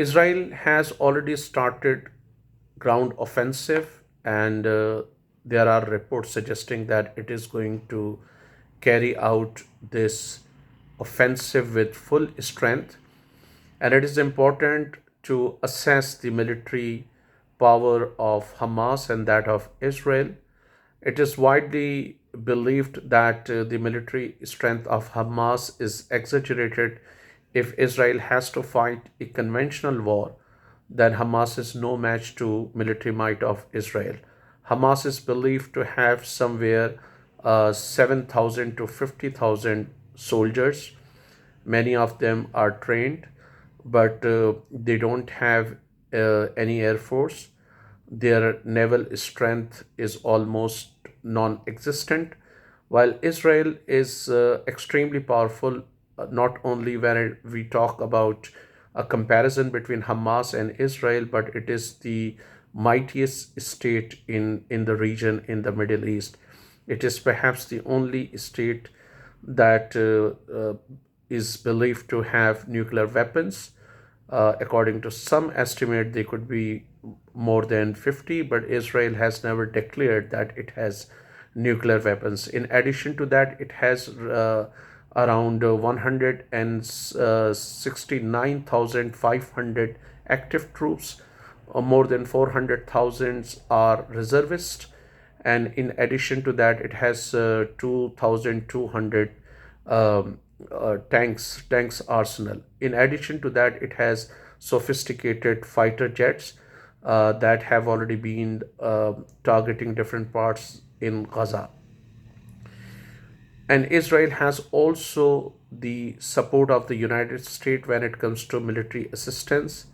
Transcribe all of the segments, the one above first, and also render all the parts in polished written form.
Israel has already started ground offensive, and there are reports suggesting that it is going to carry out this offensive with full strength. And it is important to assess the military power of Hamas and that of Israel. It is widely believed that the military strength of Hamas is exaggerated. If Israel has to fight a conventional war, then Hamas is no match to military might of Israel. Hamas is believed to have somewhere 7,000 to 50,000 soldiers. Many of them are trained, but they don't have any air force. Their naval strength is almost non existent, while Israel is extremely powerful, not only when we talk about a comparison between Hamas and Israel, but it is the mightiest state in the region in the Middle East. It is perhaps the only state that is believed to have nuclear weapons. According to some estimate, they could be more than 50, but Israel has never declared that it has nuclear weapons. In addition to that, it has around 169,500 active troops. More than 400,000 are reservists, and in addition to that, it has 2,200 tanks arsenal. In addition to that, it has sophisticated fighter jets that have already been targeting different parts in Gaza. And Israel has also the support of the United States when it comes to military assistance.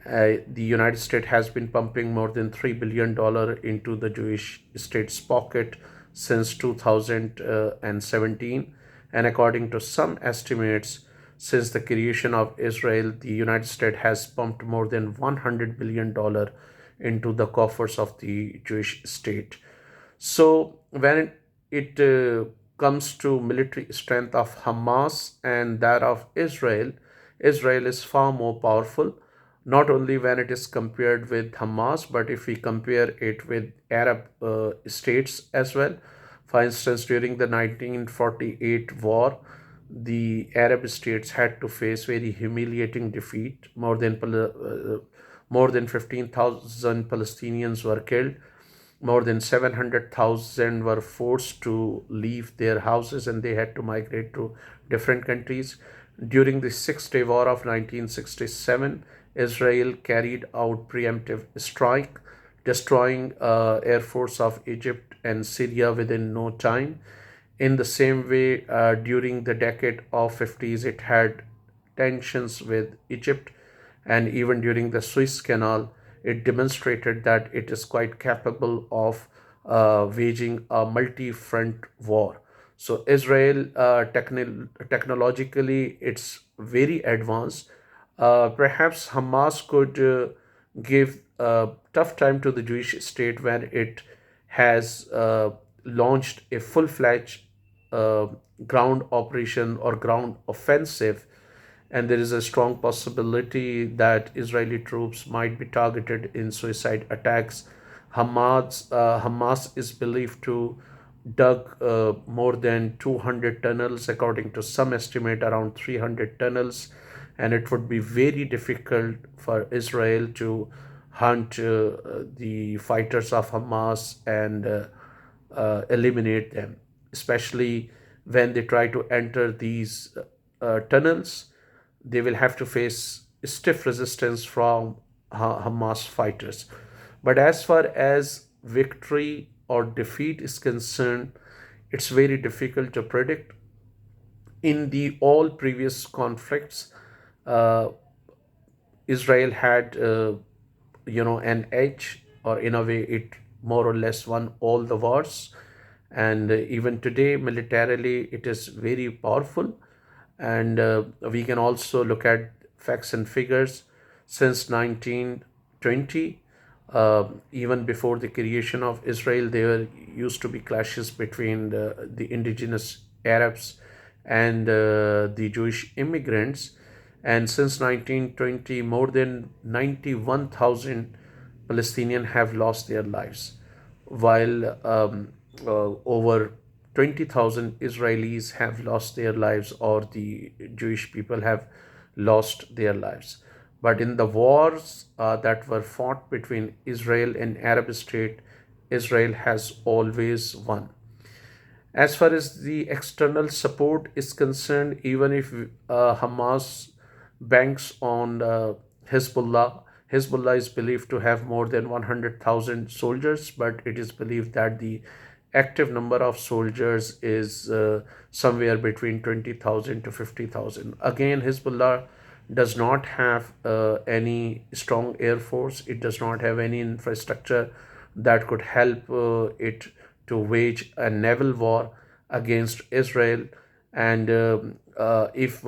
The United States has been pumping more than $3 billion into the Jewish state's pocket since 2017. And according to some estimates, since the creation of Israel, the United States has pumped more than $100 billion into the coffers of the Jewish state. So when it comes to military strength of Hamas and that of Israel, Israel is far more powerful, not only when it is compared with Hamas, but if we compare it with Arab states as well. For instance, during the 1948 war, the Arab states had to face very humiliating defeat. More than 15,000 Palestinians were killed. More than 700,000 were forced to leave their houses and they had to migrate to different countries. During the Six-Day War of 1967, Israel carried out preemptive strike, destroying air force of Egypt and Syria within no time. In the same way, during the decade of 50s, it had tensions with Egypt, and even during the Suez Canal, it demonstrated that it is quite capable of waging a multi-front war. So Israel, technologically, it's very advanced. Perhaps Hamas could give a tough time to the Jewish state when it has launched a full-fledged uh, ground operation or ground offensive, and there is a strong possibility that Israeli troops might be targeted in suicide attacks. Hamas is believed to dug more than 200 tunnels, according to some estimate around 300 tunnels, and it would be very difficult for Israel to hunt the fighters of Hamas and eliminate them, especially when they try to enter these tunnels. They will have to face stiff resistance from Hamas fighters. But as far as victory or defeat is concerned, it's very difficult to predict. In the all previous conflicts, uh, Israel had, an edge, or in a way, it more or less won all the wars. And even today, militarily, it is very powerful. And we can also look at facts and figures. Since 1920, even before the creation of Israel, there used to be clashes between the indigenous Arabs and the Jewish immigrants. And since 1920, more than 91,000 Palestinians have lost their lives, while over 20,000 Israelis have lost their lives, or the Jewish people have lost their lives. But in the wars that were fought between Israel and Arab state, Israel has always won. As far as the external support is concerned, even if Hamas banks on Hezbollah is believed to have more than 100,000 soldiers, but it is believed that the active number of soldiers is somewhere between 20,000 to 50,000. Again, Hezbollah does not have any strong air force. It does not have any infrastructure that could help it to wage a naval war against Israel. And if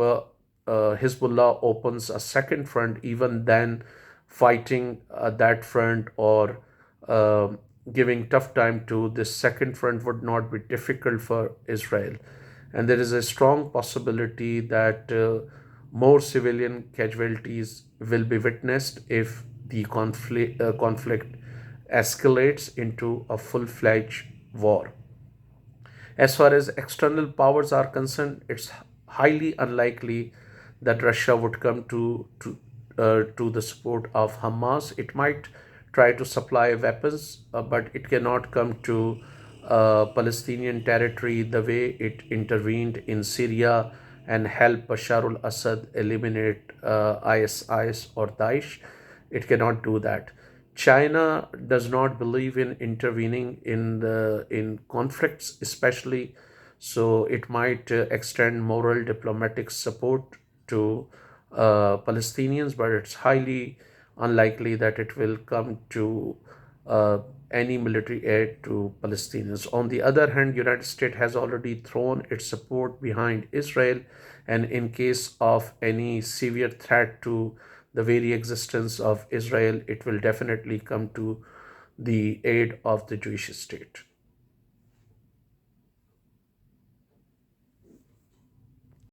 Hezbollah opens a second front, even then fighting that front, or uh, giving tough time to this second front, would not be difficult for Israel. And there is a strong possibility that more civilian casualties will be witnessed if the conflict escalates into a full-fledged war. As far as external powers are concerned, it's highly unlikely that Russia would come to the support of Hamas. It might try to supply weapons, but it cannot come to Palestinian territory the way it intervened in Syria and help Bashar al-Assad eliminate ISIS or Daesh. It cannot do that. China does not believe in intervening in conflicts, especially, so it might extend moral diplomatic support to Palestinians, but it's highly unlikely that it will come to uh, any military aid to Palestinians. On the other hand, United States has already thrown its support behind Israel, and in case of any severe threat to the very existence of Israel, it will definitely come to the aid of the Jewish state.